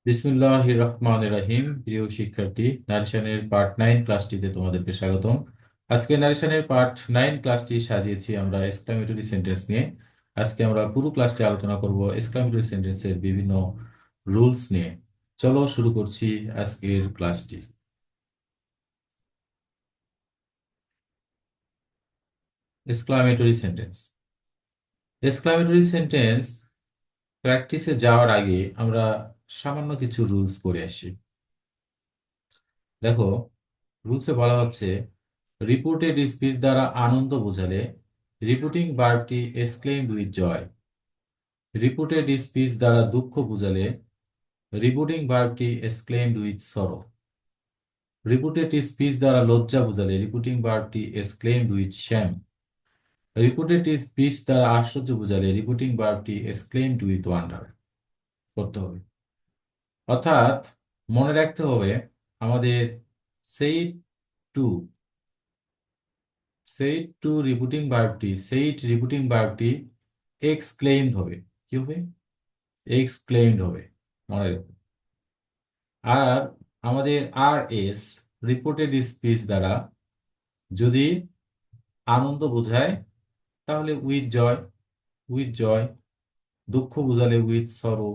বিসমিল্লাহির রহমানির রহিম। প্রিয় শিক্ষার্থী, নারেশনের পার্ট 9 ক্লাসটিতে তোমাদেরকে স্বাগতম। আজকে নারেশনের পার্ট 9 ক্লাসটি সাজিয়েছি আমরা এক্সক্লামেটরি সেন্টেন্স নিয়ে। আজকে আমরা পুরো ক্লাসটি আলোচনা করব এক্সক্লামেটরি সেন্টেন্সের বিভিন্ন রুলস নিয়ে। চলো শুরু করছি আজকের ক্লাসটি। Exclamatory sentence. এক্সক্লামেটরি সেন্টেন্স প্র্যাকটিসে যাওয়ার আগে আমরা সামান্য কিছু রুলস করে আসি। দেখো, রুলসে বলা হচ্ছে রিপোর্টেড স্পিচ দ্বারা আনন্দ বোঝালে রিপোর্টিং ভার্বটি exclaimed with joy. Reported speech দ্বারা দুঃখ বোঝালে রিপোর্টিং ভার্বটি exclaimed with sorrow. Reported speech দ্বারা লজ্জা বোঝালে রিপোর্টিং ভার্বটি exclaimed with shame. Reported speech দ্বারা আশ্চর্য বোঝালে রিপোর্টিং ভার্বটি এক্সক্লেইমড উইথ ওয়ান্ডার করতে হবে। অর্থাৎ মনে রাখতে হবে আমাদের সেই টু রিপিটিং ভার্বটি এক্সক্লেইমড হবে। কি হবে? এক্সক্লেইমড হবে, মনে রাখবে। আর আমাদের আর এস রিপোর্টেড স্পিচ দ্বারা যদি আনন্দ বোঝায় তাহলে উইথ জয়। দুঃখ বোঝালে উইথ সরো।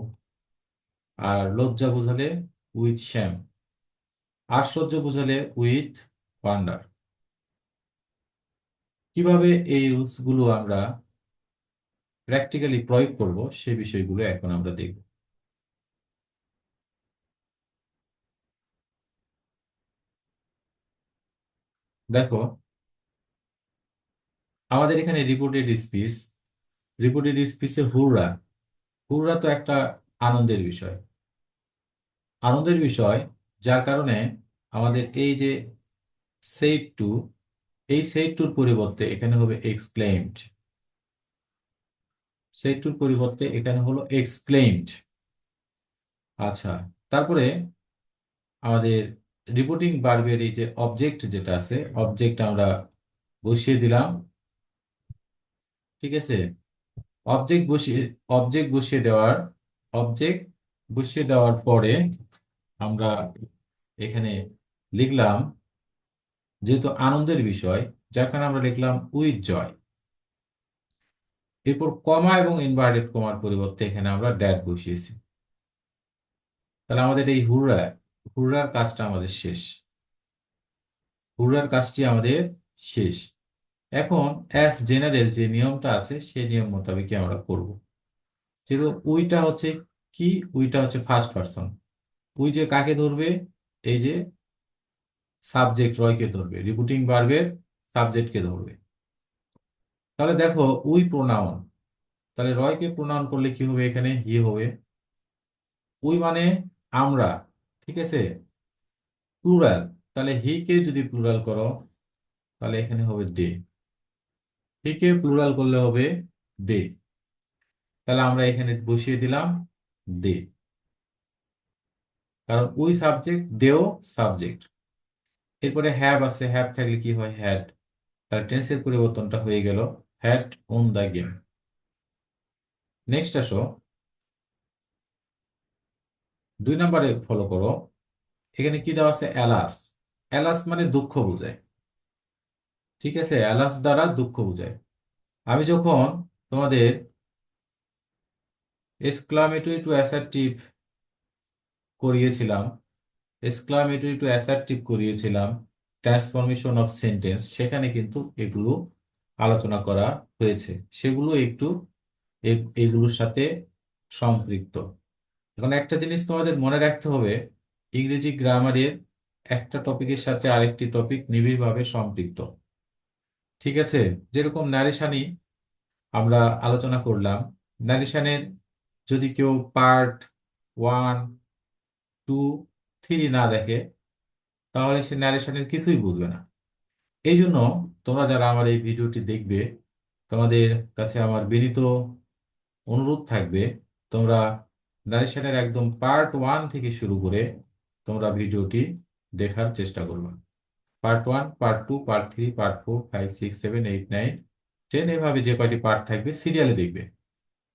আর লজ্জা বোঝালে উইথ শ্যাম। আশ্চর্য বোঝালে উইথ ওয়ান্ডার। কিভাবে এই রুলস গুলো আমরা প্র্যাকটিক্যালি প্রয়োগ করব সেই বিষয়গুলো এখন আমরা দেখব। দেখো, আমাদের এখানে রিপোর্টেড স্পিচে হুররা। হুররা তো একটা আনন্দের বিষয়। আনন্দের বিষয়, যার কারণে আমাদের এই যে সেইড টু, এই সেইড টুর পরিবর্তে এখানে হবে এক্সক্লেইমড। সেইড টুর পরিবর্তে এখানে হলো এক্সক্লেইমড। আচ্ছা, তারপরে আমাদের রিপোর্টিং ভার্বের এই যে অবজেক্ট যেটা আছে, অবজেক্ট আমরা বসিয়ে দিলাম। ঠিক আছে? অবজেক্ট বসিয়ে অবজেক্ট বসিয়ে দেওয়ার অবজেক্ট বসিয়ে দেওয়ার পরে আমরা এখানে লিখলাম, যেহেতু আনন্দের বিষয়, যার কারণে আমরা লিখলাম উইথ জয়। এরপর কমা এবং ইনভার্টেড কমার পরিবর্তে এখানে আমরা ড্যাট বসিয়েছি। তাহলে আমাদের এই হুররার কাজটা আমাদের শেষ। হুররার কাজটি আমাদের শেষ। এখন অ্যাজ জেনারেল যে নিয়মটা আছে সেই নিয়ম মোতাবেকই আমরা করব। যেহেতু উইটা হচ্ছে কি, উইটা হচ্ছে ফার্স্ট পারসন। উই যে কাকে ধরবে? এই যে সাবজেক্ট রয়কে ধরবে, রিপিটিং ভার্বের সাবজেক্টকে ধরবে। তাহলে দেখো, উই প্রোনাউন, তাহলে রয়কে প্রোনাউন করলে কি হবে? এখানে হি হবে। উই মানে আমরা। ঠিক আছে? প্লুরাল, তাহলে হি কে যদি প্লুরাল করো তাহলে এখানে হবে দে। হি কে প্লুরাল করলে হবে দে। তাহলে আমরা এখানে বসিয়ে দিলাম দে, কারণ উই সাবজেক্ট, দেও সাবজেক্ট। এরপরে হ্যাভ আছে, হ্যাভ থাকলে কি হয়? হ্যাড। তার টেন্সের পরিবর্তনটা হয়ে গেল had won the game. Next আসো, 2 নম্বরে ফলো করো। এখানে কি দেওয়া আছে? অ্যালাস। অ্যালাস মানে দুঃখ বোঝায়। ঠিক আছে? অ্যালাস দ্বারা দুঃখ বোঝায়। আমি যখন তোমাদের এক্সক্লামেটরি টু অ্যাসার্টিভ করিয়েছিলাম করিয়েছিলাম ট্রান্সফরমেশন অফ সেন্টেন্স, সেখানে কিন্তু এগুলো আলোচনা করা হয়েছে। সেগুলো একটু এগুলোর সাথে সম্পৃক্ত। এখন একটা জিনিস তোমাদের মনে রাখতে হবে, ইংরেজি গ্রামারের একটা টপিকের সাথে আরেকটি টপিক নিবিড়ভাবে সম্পৃক্ত। ঠিক আছে? যেরকম ন্যারেশনই আমরা আলোচনা করলাম, ন্যারেশনের যদি কেউ পার্ট 1, 2, 3 না দেখে তাহলে সে ন্যারেশনের কিছুই বুঝবে না। এই জন্য তোমরা যারা আমার এই ভিডিওটি দেখবে, তোমাদের কাছে আমার বিনীত অনুরোধ থাকবে, তোমরা নারেশনের একদম পার্ট 1 থেকে শুরু করে তোমরা ভিডিওটি দেখার চেষ্টা করবে। পার্ট 1, পার্ট 2, পার্ট 3, পার্ট 4, 5, 6, 7, 8, 9, 10, এভাবে যে কয়টি পার্ট থাকবে সিরিয়ালে দেখবে।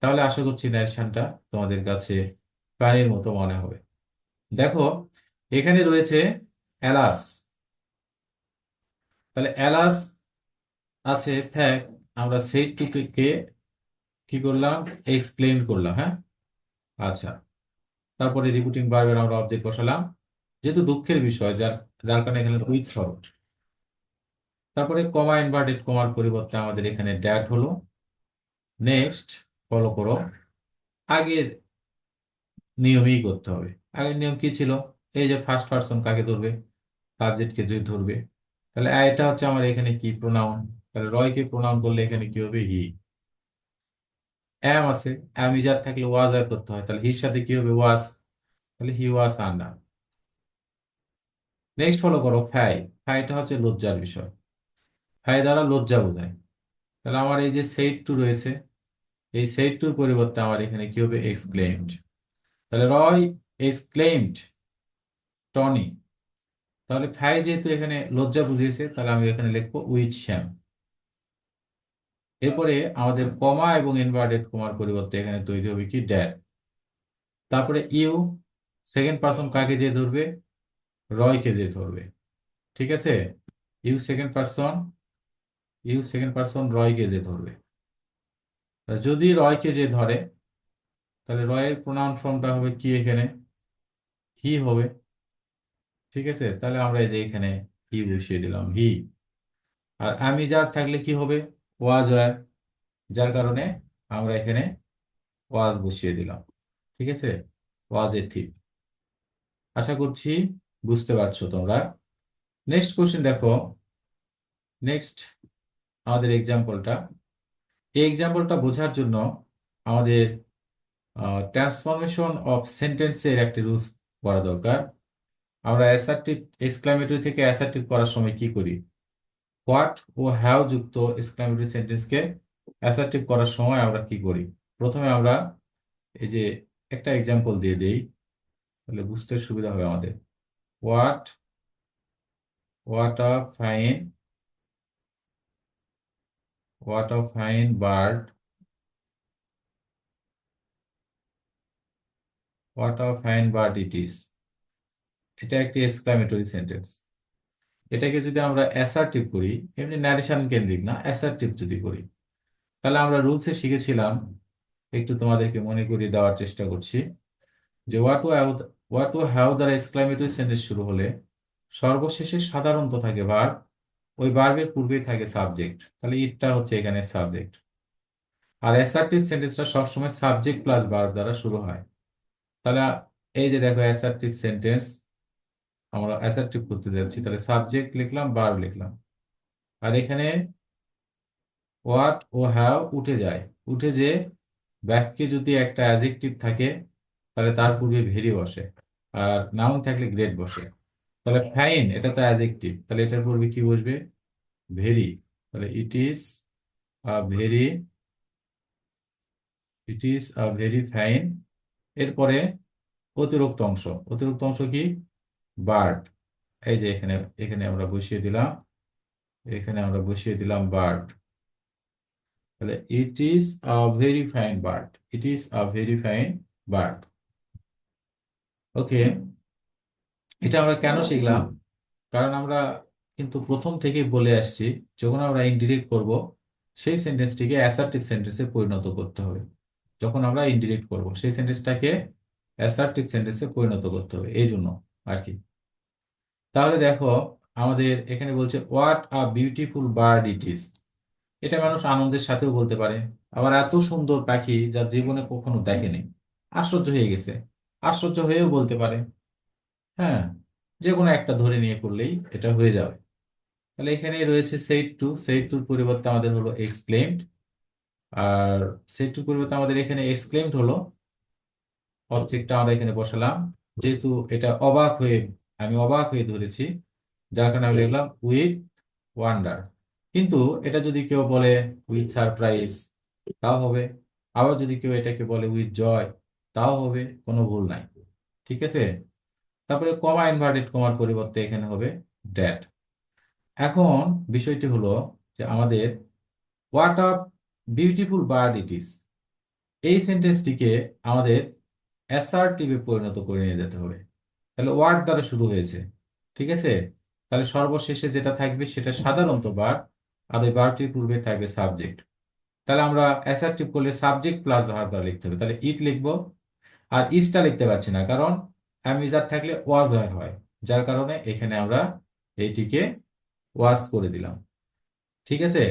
তাহলে আশা করছি নারেশনটা তোমাদের কাছে প্রাণের মতো মনে হবে। দেখো এখানে রয়েছে এলাস, তাহলে এলাস আছে ফ্যাক্ট, আমরা সেই টুকে কি করলাম, এক্সপ্লেন করলাম, হ্যাঁ। আচ্ছা, তারপরে রিপিটিং ভার্বের আমরা অবজেক্ট বসালাম, যেহেতু দুঃখের বিষয় যার যার কারণে এখানে উইথ সরো। তারপরে কমা ইনভার্টেড কমার পরিবর্তে আমাদের এখানে ড্যাট হলো। নেক্সট ফলো করো, আগের নিয়মেই করতে হবে। আগের নিয়ম কি ছিল, এই যে ফার্স্ট পারসন কাকে ধরবে, সাবজেক্টকে যদি ধরবে, তাহলে এটা হচ্ছে আমার এখানে কি প্রোনাউন, তাহলে রয়কে প্রোনাউন করলে এখানে কি হবে, হি। অ্যাম আছে, অ্যাম ইজার থাকলে ওয়াজ আর করতে হয়, তাহলে হির সাথে কি হবে, ওয়াজ, তাহলে হি ওয়াজ আন্ডার। নেক্সট ফলো করো ফাই, ফাইটা হচ্ছে লজ্জার বিষয়, ফাই দ্বারা লজ্জা বোঝায়। তাহলে আমার এই যে সেইড টু রয়েছে, এই সেইড টুর পরিবর্তে আমার এখানে কি হবে, এক্সক্লেইমড। তাহলে রয় এক্সক্লেইমড টনি, তাহলে ফাই যেহেতু এখানে লজ্জা বুঝিয়েছে, তাহলে আমি এখানে লিখবো উইথ শ্যাম। এরপরে আমাদের কমা এবং ইনভার্টেড কমার পরিবর্তে এখানে তৈরি হবে কি, ড্যাট। তারপরে ইউ, সেকেন্ড পারসন কাকে যে ধরবে, রয়কে যে ধরবে, ঠিক আছে। You second person, you second person রয়কে যে ধরবে। তা যদি রয়কে যে ধরে, তাহলে রয়ের প্রোনাউন ফর্মটা হবে কি এখানে, হি হবে, ঠিক আছে। তাহলে আমরা এই যে এখানে হি বসিয়ে দিলাম, হি। আর আমি যার থাকলে কি হবে, ওয়াজ ওয়্যার, যার কারণে আমরা এখানে ওয়াজ বসিয়ে দিলাম, ঠিক আছে, ওয়াজ এর ঠিক। আশা করছি বুঝতে পারছো তোমরা। নেক্সট কোশ্চেন দেখো, নেক্সট আমাদের এক্সাম্পলটা, এই এক্সাম্পলটা বোঝার জন্য আমাদের ট্রান্সফরমেশন অফ সেন্টেন্সের একটি রুলস করা দরকার। আমরা অ্যাসার্টিভ এক্সক্লামেটরি থেকে অ্যাসার্টিভ করার সময় কি করি, হোয়াট ও হ্যাও যুক্ত এক্সক্লামেটরি সেন্টেন্সকে অ্যাসার্টিভ করার সময় আমরা কি করি। প্রথমে আমরা এই যে একটা এক্সাম্পল দিয়ে দেই, তাহলে বুঝতে সুবিধা হবে আমাদের। What, what a fine, what a fine bird, what a fine bird it is. এটা একটি এক্সক্লামেটরি সেন্টেন্স। এটাকে যদি আমরা অ্যাসার্টিভ করি, এমনি ন্যারেশন কেন্দ্রিক না, অ্যাসার্টিভ যদি করি, তাহলে আমরা রুলসে শিখেছিলাম, একটু তোমাদেরকে মনে করিয়ে দেওয়ার চেষ্টা করছি, যে হোয়াট ও হ্যাও দ্বারা এক্সক্লামেটরি সেন্টেন্স শুরু হলে সর্বশেষে সাধারণত থাকে ভার্ব, ওই ভার্বের পূর্বেই থাকে সাবজেক্ট, তাহলে ইটটা হচ্ছে এখানে সাবজেক্ট। আর অ্যাসার্টিভ সেন্টেন্সটা সবসময় সাবজেক্ট প্লাস ভার্ব দ্বারা শুরু হয়। তাহলে এই যে দেখো অ্যাসার্টিভ সেন্টেন্স, আমরা অ্যাসার্টিভ করতে যাচ্ছি, তাহলে সাবজেক্ট লিখলাম, ভার্ব লিখলাম। আর এখানে হোয়াট ও হ্যাভ উঠে যায়, উঠে যে বাক্যে যদি একটা অ্যাডজেক্টিভ থাকে, তাহলে তার পূর্বে ভেরি বসে, আর নাউন থাকলে গ্রেড বসে। তাহলে ফাইন এটা তো অ্যাডজেক্টিভ, তাহলে এটার পূর্বে কি বসবে, ভেরি। তাহলে it is a very, it is a very fine. এরপরে অতিরিক্ত অংশ, অতিরিক্ত অংশ কি, বার্ড। এই যে এখানে, এখানে আমরা বসিয়ে দিলাম, এখানে আমরা বসিয়ে দিলাম বার্ড। তাহলে it is a very fine bird, it is a very fine bird. Okay, এটা আমরা কেন শিখলাম, কারণ আমরা কিন্তু প্রথম থেকেই বলে আসছি, যখন আমরা ইনডিরেক্ট করব, সেই সেন্টেন্সটিকে অ্যাসার্টিভ সেন্টেন্সে পরিণত করতে হবে। যখন আমরা ইনডিরেক্ট করব, সেই সেন্টেন্সটাকে অ্যাসার্টিভ সেন্টেন্সে পরিণত করতে হবে, এই জন্য আর কি। তাহলে দেখো আমাদের এখানে বলছে what a beautiful bird it is. এটা মানুষ আনন্দের সাথেও বলতে পারে, আবার এত সুন্দর পাখি যা জীবনে কখনো দেখেনি, আশ্চর্য হয়ে গেছে, আশ্চর্য হয়েও বলতে পারে। হ্যাঁ, যে কোনো একটা ধরে নিয়ে করলেই এটা হয়ে যাবে। তাহলে এখানে রয়েছে সেইড টু, সেইড টুর পরিবর্তে আমাদের হলো এক্সক্লেমড। আর সেইড টুর পরিবর্তে আমাদের এখানে এক্সক্লেমড হলো, অবজেক্টটা আমরা এখানে বসালাম, যেহেতু এটা অবাক হয়ে, আমি অবাক হয়ে ধরেছি, যার কারণে আমি লিখলাম উইথ ওয়ান্ডার। কিন্তু এটা যদি কেউ বলে উইথ সারপ্রাইজ, তাও হবে। আবার যদি কেউ এটাকে বলে উইথ জয়, তাও হবে, কোনো ভুল নাই, ঠিক আছে। তারপরে কমা ইনভার্টেড কমার পরিবর্তে এখানে হবে ড্যাট। এখন বিষয়টি হলো যে আমাদের what a beautiful bird it is, এই সেন্টেন্সটিকে আমাদের অ্যাসার্টিভে পরিণত করে নিয়ে যেতে হবে। তাহলে ওয়ার্ড দ্বারা শুরু হয়েছে, ঠিক আছে। তাহলে সর্বশেষে যেটা থাকবে সেটা সাধারণত ভার্ব, আর ওই ভার্বটির পূর্বে থাকবে সাবজেক্ট। তাহলে আমরা অ্যাসার্টিভ করলে সাবজেক্ট প্লাস ভার্ব দ্বারা লিখতে হবে, তাহলে ইট লিখবো। আর ইজটা লিখতে পারছি না, কারণ অ্যামিজার থাকলে ওয়াজ হয়, যার কারণে এখানে আমরা এইটিকে ওয়াজ করে দিলাম, ঠিক আছে।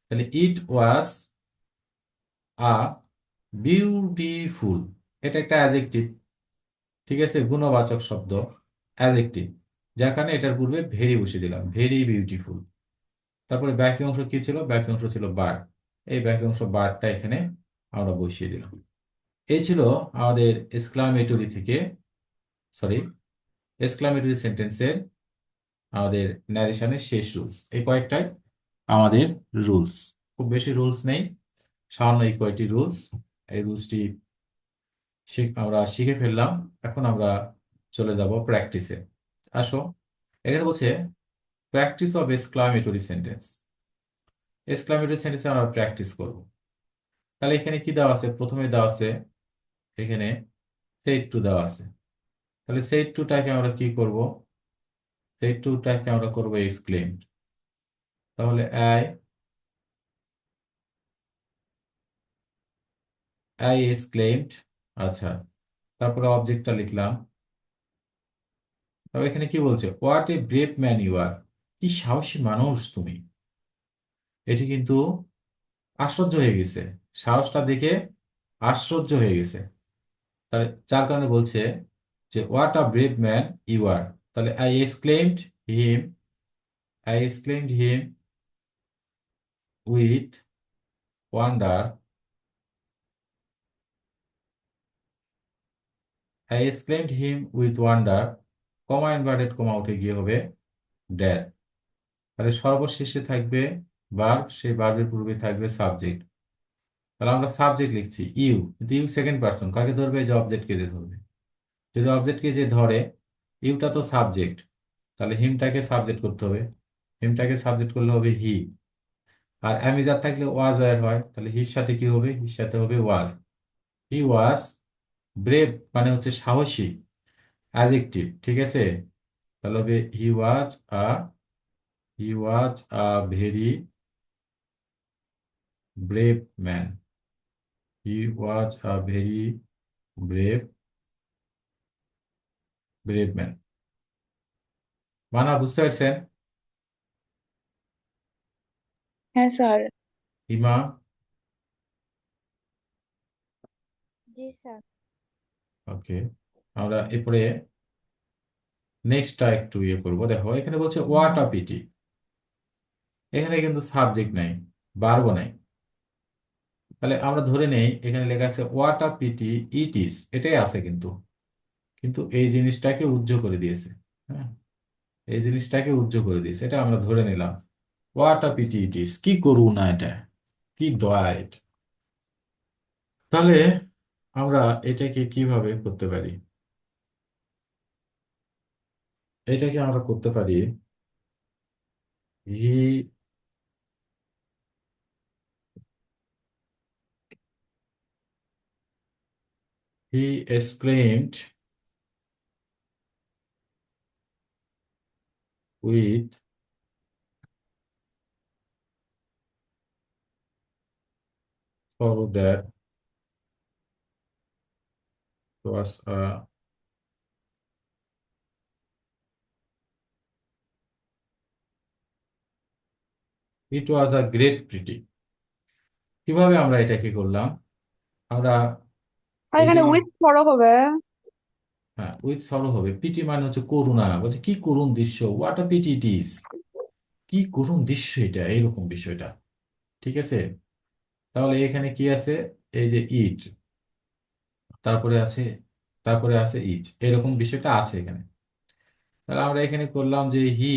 তাহলে ইট ওয়াজ আ বিউটিফুল, এটা একটা অ্যাডজেক্টিভ, ঠিক আছে, গুণবাচক শব্দ, অ্যাডজেক্টিভ, যার কারণে এটার পূর্বে ভেরি বসিয়ে দিলাম, ভেরি বিউটিফুল। তারপরে বাকি অংশ কি ছিল, বাকি অংশ ছিল বার, এই বাকি অংশ বারটা এখানে আমরা বসিয়ে দিলাম। এই ছিল আমাদের এক্সক্লামেটরি থেকে, সরি, এক্সক্লামেটরি সেন্টেন্সের আমাদের ন্যারেশনের শেষ রুলস। এই কয়েকটাই আমাদের রুলস, খুব বেশি রুলস নেই, সামান্য এই কয়টি রুলস। এই রুলসটি আমরা শিখে ফেললাম। এখন আমরা চলে যাব প্র্যাকটিসে। আসো, এখানে বলছে practice of exclamatory sentence. Exclamatory সেন্টেন্সে আমরা প্র্যাকটিস করব। তাহলে এখানে কি দেওয়া আছে, প্রথমে দেওয়া আছে এখানে সেট টু দেওয়া আছে। তাহলে সেট টুটাকে আমরা কি করব, সেট টুটাকে আমরা করব এক্সক্লেম। তাহলে আই আই এক্সক্লেমড, আচ্ছা, তারপরে অবজেক্টটা লিখলাম। তবে এখানে কি বলছে, what a brave man you are, কি সাহসী মানুষ তুমি। এটি কিন্তু আশ্চর্য হয়ে গেছে, সাহসটা দেখে আশ্চর্য হয়ে গেছে। তাহলে যার কারণে বলছে যে what a brave man you are. তাহলে him I exclaimed him with wonder, I exclaimed him with wonder, comma inverted comma উঠে গিয়ে হবে ড্যাড। তাহলে সর্বশেষে থাকবে ভার্ব, সেই ভার্বের পূর্বে থাকবে সাবজেক্ট। তাহলে আমরা সাবজেক্ট লিখছি ইউ, কিন্তু ইউ সেকেন্ড পার্সন, কাকে ধরবে, যে অবজেক্টকে যে ধরবে। যদি অবজেক্টকে যে ধরে, ইউটা তো সাবজেক্ট, তাহলে হিমটাকে সাবজেক্ট করতে হবে, হিমটাকে সাবজেক্ট করলে হবে হি। আর অ্যামিজার থাকলে ওয়াজ হয়, তাহলে হির সাথে কি হবে, হির সাথে হবে ওয়াজ। হি ওয়াজ ব্রেভ, মানে হচ্ছে সাহসী, অ্যাডজেক্টিভ, ঠিক আছে। তাহলে হবে he was a very brave man, he was a very brave brave man. মানা বুঝতে পারছেন? হ্যাঁ স্যার। হিমা, জি স্যার। ওকে। আমরা এরপরে নেক্সটটা একটু ইয়ে করবো। দেখো এখানে বলছে হোয়াট আ পিটি, এখানে কিন্তু সাবজেক্ট নাই, ভার্বও নাই। তাহলে আমরা ধরে নেই এখানে লেখা আছে what a PT it is, এটাই আছে কিন্তু, কিন্তু এই জিনিসটাকে উজ্জ্ব করে দিয়েছে। হ্যাঁ, এই জিনিসটাকে উজ্জ্ব করে দিয়েছে, এটা আমরা ধরে নিলাম। What a PT it is, কি করুণা এটা, কি দয়া এটা। তাহলে আমরা এটাকে কিভাবে করতে পারি, এটাকে আমরা করতে পারি he he exclaimed with sorrow that was it was a great pretty। কিভাবে আমরা এটা কি করলাম, আমরা আর এই যে এখানে উইথ বড় হবে। হ্যাঁ উইথ সরো হবে, পিটি মানে হচ্ছে করুণা, বলছে কি করুণ দৃশ্য, what a PT it is, কি করুণ দৃশ্য এটা, এইরকম বিষয়টা, ঠিক আছে। তাহলে এখানে কি আছে, এই যে ইট, তারপরে আছে তারপরে আছে ইচ, এরকম বিষয়টা আছে এখানে। তাহলে আমরা এখানে করলাম যে হি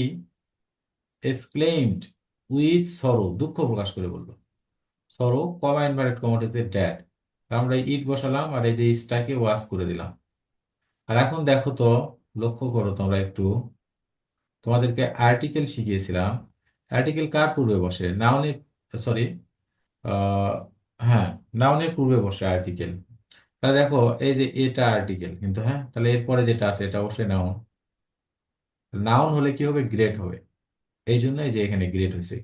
এক্সক্লেইমড উইথ সরো, দুঃখ প্রকাশ করে বললো, সরো কমা ইনভার্টেড কমাটিতে ড্যাড। আমরা ইট বসালাম আর এই যে ইচটাকে ওয়াশ করে দিলাম। আর এখন দেখো তো, লক্ষ্য করো তোমরা একটু, তোমাদেরকে আর্টিকেল শিখিয়েছিলাম, আর্টিকেল কার পূর্বে বসে, নাউনের, সরি, হ্যাঁ, নাউনের পূর্বে বসে আর্টিকেল। তাহলে দেখো, এই যে এটা আর্টিকেল কিন্তু, হ্যাঁ, তাহলে এরপরে যেটা আছে এটা অবশ্যই নাউন। নাউন হলে কি হবে? গ্রেট হবে। এই জন্য এই যে এখানে গ্রেট হয়েছে,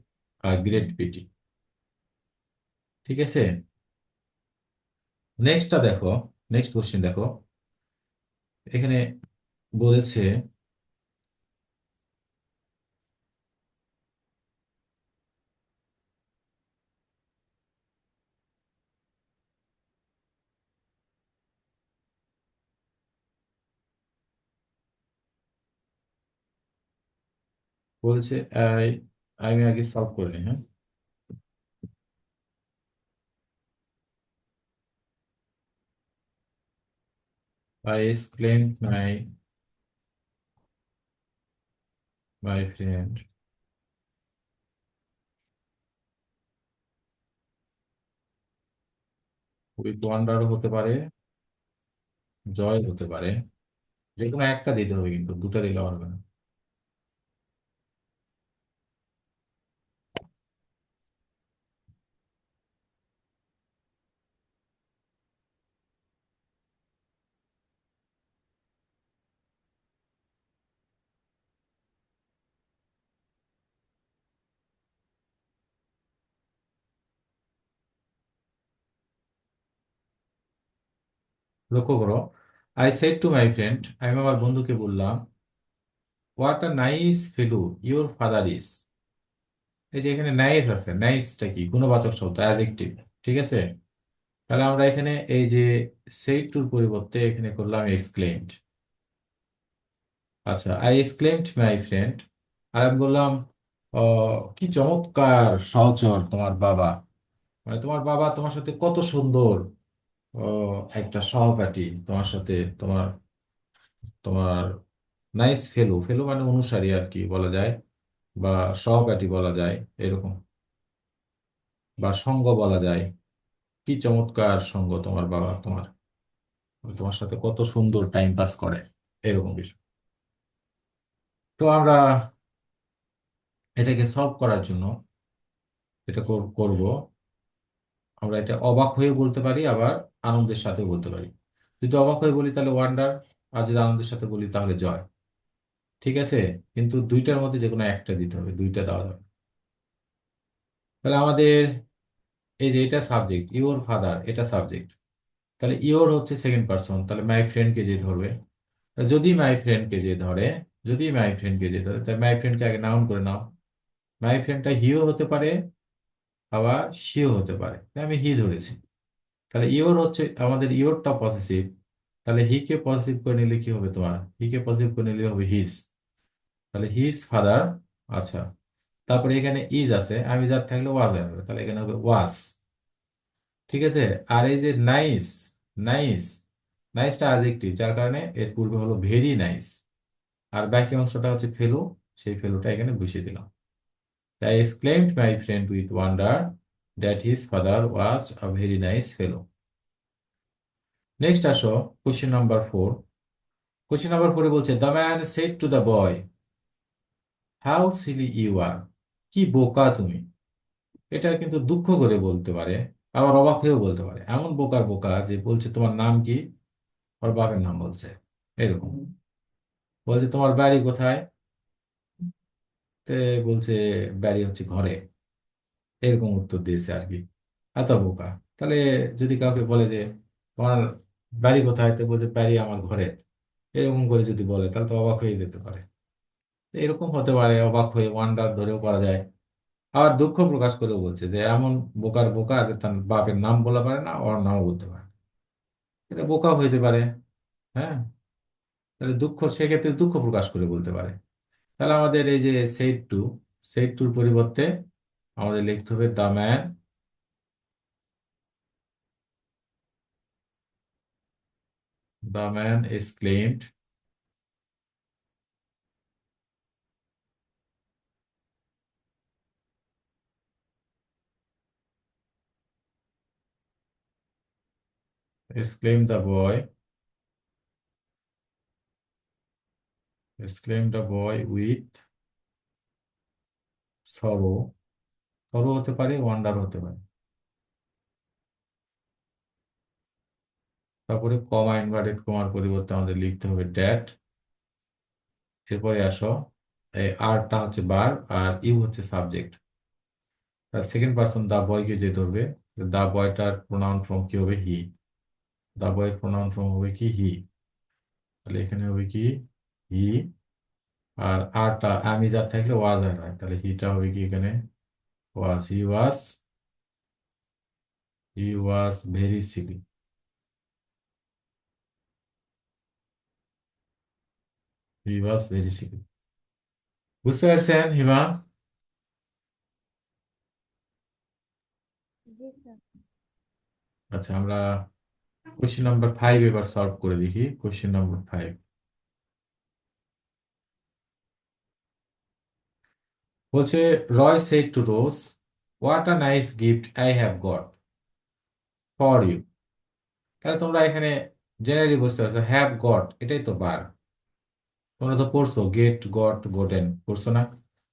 গ্রেট পিটি। ঠিক আছে, নেক্সটটা দেখো। নেক্সট কোশ্চেন দেখো, এখানে বলেছে, বলেছে আই, আমি আগে সলভ করে নিই, হ্যাঁ। I exclaim my friend with wonder হতে পারে, জয় হতে পারে। যে কোনো একটা দিতে হবে, কিন্তু দুটো দিলে পারবে না। লক্ষ্য করো, I said to my friend, আমি আমার বন্ধুকে বললাম, what a nice fellow your father is. এই যে এখানে নাইস আছে, নাইসটা কি? গুণবাচক শব্দ, অ্যাডজেক্টিভ। ঠিক আছে, তাহলে আমরা এখানে এই যে সেড টুর পরিবর্তে এখানে করলাম এক্সক্লেমড। আচ্ছা, আই এক্সক্লেমড মাই ফ্রেন্ড, আর আমি বললাম, "ও, কি চমৎকার সহচর তোমার বাবা, মানে তোমার বাবা তোমার সাথে কত সুন্দর, ও, একটা সহপাঠী তোমার সাথে, তোমার তোমার নাইস ফেলো, ফেলো মানে অনুসারী আর কি বলা যায়, বা সহপাঠী বলা যায় এরকম, বা সঙ্গ বলা যায়। কি চমৎকার সঙ্গ তোমার বাবা, তোমার তোমার সাথে কত সুন্দর টাইম পাস করে, এরকম বিষয়। তো আমরা এটাকে সলভ করার জন্য এটা করব, আমরা এটা অবাক হয়ে বলতে পারি, আবার আনন্দের সাথে বলতে পারি। যদি অবাক হয়ে বলি তাহলে ওয়ান্ডার, আর যদি আনন্দের সাথে বলি তাহলে জয়। ঠিক আছে, কিন্তু দুইটার মধ্যে যে কোনো একটা দিতে হবে, দুইটা দেওয়া যাবে না। তাহলে আমাদের এই যে এটা সাবজেক্ট, ইওর ফাদার, এটা সাবজেক্ট। তাহলে ইওর হচ্ছে সেকেন্ড পার্সন, তাহলে মাই ফ্রেন্ডকে যে ধরবে। তা যদি মাই ফ্রেন্ডকে যে ধরে, যদি মাই ফ্রেন্ডকে যে ধরে, তাহলে মাই ফ্রেন্ডকে আগে নাউন করে নাও। মাই ফ্রেন্ডটা হিও হতে পারে, আবার সিও হতে পারে, তাই আমি হি ধরেছি। তাহলে ইওর হচ্ছে আমাদের, ইওরটা পসেসিভ। তাহলে হি কে পজিটিভ করে নিলে কি হবে? তোমার হি কে পজিটিভ করে নিলে হবে হিজ। তাহলে হিজ ফাদার। আচ্ছা, তারপরে এখানে ইজ আছে, আমি যার থাকলে ওয়াজ আসবে, তাহলে এখানে হবে ওয়াজ। ঠিক আছে, আর এই যে নাইস, নাইস, নাইসটা অ্যাডজেক্টিভ, যার কারণে এর পূর্বে হলো ভেরি নাইস। আর বাকি অংশটা হচ্ছে ফেলো, সেই ফেলোটা এখানে বসিয়ে দিলাম। I exclaimed my friend with wonder that his father was a very nice fellow. Next আসো, কোশ্চেন নাম্বার 4। কোশ্চেন নাম্বার 4 বলছে, the man said to the boy, how silly you are. কি বোকা তুমি। এটা কিন্তু দুঃখ করে বলতে পারে, আবার অবাক হয়েও বলতে পারে। এমন বোকার বোকা যে বলছে তোমার নাম কি, ওর বাপের নাম বলছে, এরকম। বলছে তোমার বাড়ি কোথায়, তে বলছে বাড়ি হচ্ছে ঘরে, এরকম উত্তর দিয়েছে আর কি। এত বোকা। তাহলে যদি কাউকে বলে যে তোমার বাড়ি কোথায়, তো বলছে বাড়ি আমার ঘরে, এরকম করে যদি বলে তাহলে তো অবাক হয়ে যেতে পারে। তো এরকম হতে পারে, অবাক হয়ে ওয়ান্ডার ধরেও করা যায়। আবার দুঃখ প্রকাশ করেও বলছে যে এমন বোকার বোকা যে তার বাপের নাম বলা পারে না, ওর নামও বলতে পারে না। এটা বোকা হইতে পারে। হ্যাঁ, তাহলে দুঃখ, সেক্ষেত্রে দুঃখ প্রকাশ করে বলতে পারে। তাহলে আমাদের এই যে সেইড টু, সেইড টুর পরিবর্তে আমাদের লিখতে হবে the man, the man exclaimed, exclaimed the boy, exclaimed the boy with sorrow, sorrow হতে পারে, ওয়ান্ডার হতে পারে। তারপরে কমা ইনভার্টেড কমার পরিবর্তে আমাদের লিখতে হবে ড্যাট। এরপরে আসো, এই আরটা হচ্ছে বার আর ইউ হচ্ছে সাবজেক্ট। তার সেকেন্ড পার্সন দা বয়কে যে ধরবে, দা বয়টার প্রোনাউন ফর্ম কি হবে? হি। দা বয়ের প্রোনাউন ফর্ম হবে কি? হি। তাহলে এখানে হবে কি? হি। আর আরটা আমি যার থাকলে ওয়াজ আর হয়, তাহলে হিটা হবে কি এখানে? Was. He was very silly. He was very silly. বুঝতে পারছেন হিমা? জি স্যার। আচ্ছা, আমরা কোশ্চেন নাম্বার 5 এবার সলভ করে দেখি। কোশ্চেন নাম্বার 5 বলছে, Roy said to Rose, what a nice gift I have got for you. তাহলে তোমরা এখানে জেনারেলি বুঝতে পারছো, হ্যাভ গট এটাই তো বার। তোমরা তো পড়ছো গেট গট গোটেন, পড়ছো না?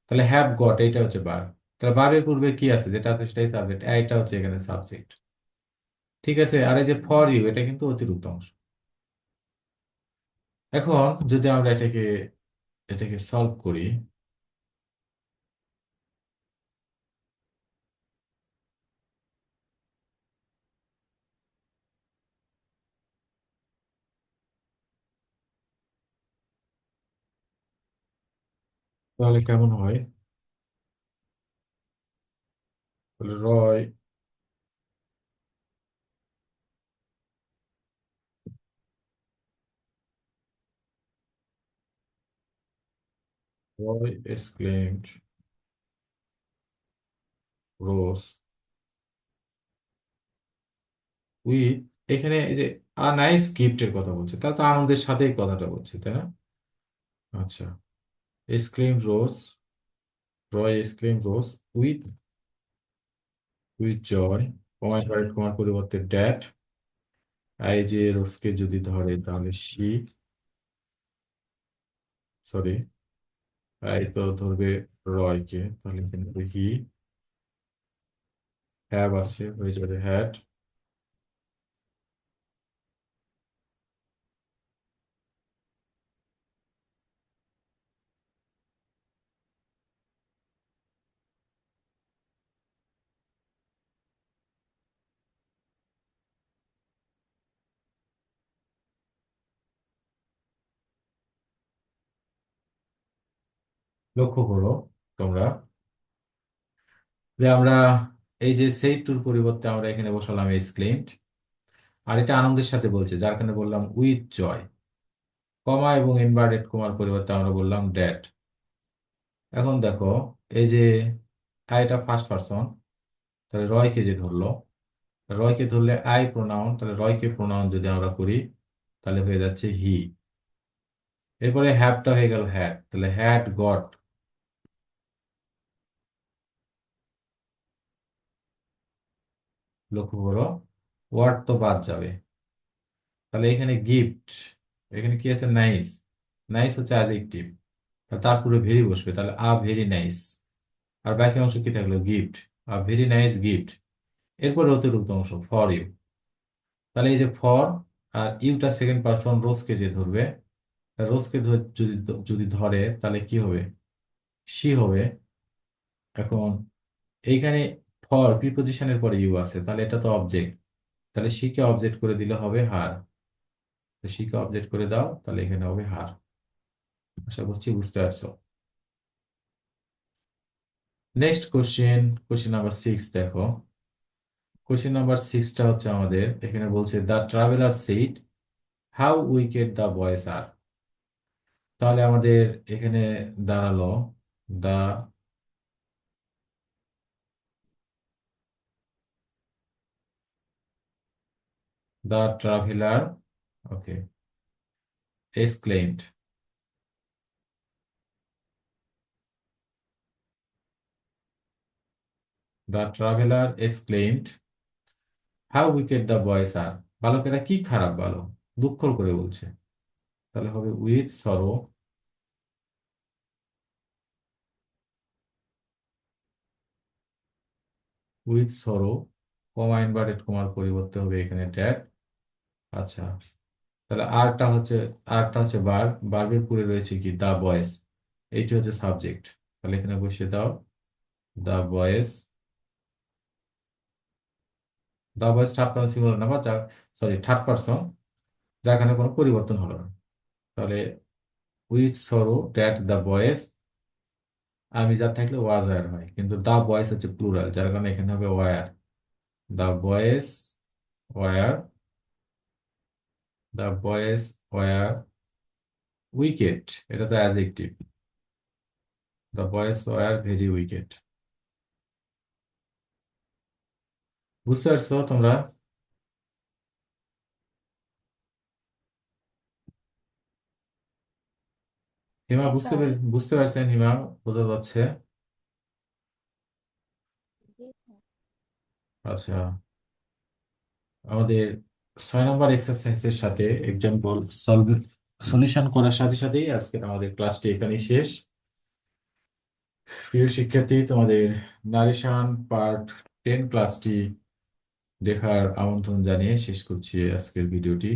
তাহলে হ্যাভ গট এইটা হচ্ছে বার। তাহলে বারের পূর্বে কি আছে যেটা আছে সেটাই সাবজেক্ট, এইটা হচ্ছে এখানে সাবজেক্ট। ঠিক আছে, আর এই যে ফর ইউ এটা কিন্তু অতিরিক্ত অংশ। এখন যদি আমরা এটাকে এটাকে সলভ করি, তাহলে কেমন হয়? তাহলে রয় এক্সক্লেমড রোজ উইথ, এখানে এই যে আ নাইস গিফটের কথা বলছে, তাহলে তো আনন্দের সাথেই কথাটা বলছে, তাই না? আচ্ছা, exclaim rose, Roy exclaim rose with with joy, comma inverted কমার পরিবর্তে ড্যাট, আই যে রোজকে যদি ধরে তাহলে সি, সরি, আই তো ধরবে রয়কে, তাহলে কিন্তু হি, হ্যাভ আছে হয়ে যাবে হ্যাড। লক্ষ্য করো তোমরা যে আমরা এই যে সেই টুর পরিবর্তে আমরা এখানে বসালাম এক্সক্লেমড, আর এটা আনন্দের সাথে বলছে যার কারণে বললাম উইথ জয়। কমা এবং ইনভার্টেড কমার পরিবর্তে আমরা বললাম ড্যাট। এখন দেখো, এই যে আইটা ফার্স্ট পারসন, তাহলে রয়কে যে ধরলো, রয়কে ধরলে আই প্রোনাউন, তাহলে রয়কে প্রোনাউন যদি আমরা করি তাহলে হয়ে যাচ্ছে হি। এরপরে হ্যাভটা হয়ে গেল হ্যাড, তাহলে হ্যাড গট। লক্ষ্য করো, ওয়ার্ড তো বাদ যাবে। তাহলে এখানে গিফট, এখানে কি আছে? নাইস। নাইস হচ্ছে অ্যাডজেক্টিভ, তারপরে ভেরি বসবে, তাহলে আ ভেরি নাইস। আর বাকি অংশ কি থাকলো? Gift. A very nice gift. এরপরে অতিরিক্ত অংশ ফর ইউ। তাহলে এই যে ফর আর ইউটা সেকেন্ড পারসন রোজকে যে ধরবে, রোজকে যদি যদি ধরে তাহলে কি হবে? সি হবে। এখন এইখানে ফর প্রিপোজিশনের পরে ইউ আছে, তাহলে এটা তো অবজেক্ট, তাহলে সি কে অবজেক্ট করে দিলে হবে হার। সি কে অবজেক্ট করে দাও, তাহলে এখানে হবে হার। আশা করছি বুঝতে পারছো। নেক্সট কোশ্চেন, কোশ্চেন নাম্বার 6 দেখো। কোশ্চেন নাম্বার 6টা হচ্ছে আমাদের এখানে বলছে the traveller said how wicked the boys are. তাহলে আমাদের এখানে দাঁড়ালো the the traveller, okay, exclaimed, the traveler exclaimed how wicked the boys are। বালকেরা কি খারাপ বালক, দুঃখ করে বলছে। তাহলে হবে with sorrow, with sorrow, comma inverted কমার পরিবর্তে হবে এখানে ড্যাট। আচ্ছা, তাহলে আরটা হচ্ছে বার্বের পরে রয়েছে কি দা বয়েজ, এইটি হচ্ছে সাবজেক্ট। তাহলে এখানে বসিয়ে দাও the boys. The boys third person singular number, যার সরি থার্ড পারসন, যার কারণে কোনো পরিবর্তন হলো না। তাহলে with sorrow that the boys, আমি যা থাকলে ওয়াজ ওয়ার হয়, কিন্তু দা বয়েজ হচ্ছে প্লুরাল, যার কারণে এখানে হবে were. The boys were, the boys were wicked, এটা তো adjective. The boys were very wicked. বুঝতে পারছো তোমরা? হিমা হ্যাঁ স্যার। বুঝতে পারছেন হিমা? বোঝা যাচ্ছে? জি স্যার। আচ্ছা, আমাদের 6 নম্বর এক্সারসাইজের সাথে এক্সাম্পল সলভ সলিউশন করার সাথে সাথেই আজকের আমাদের ক্লাসটি এখানেই শেষ। প্রিয় শিক্ষার্থী, তোমাদের নারেশন পার্ট 10 ক্লাসটি দেখার আমন্ত্রণ জানিয়ে শেষ করছি আজকের ভিডিওটি।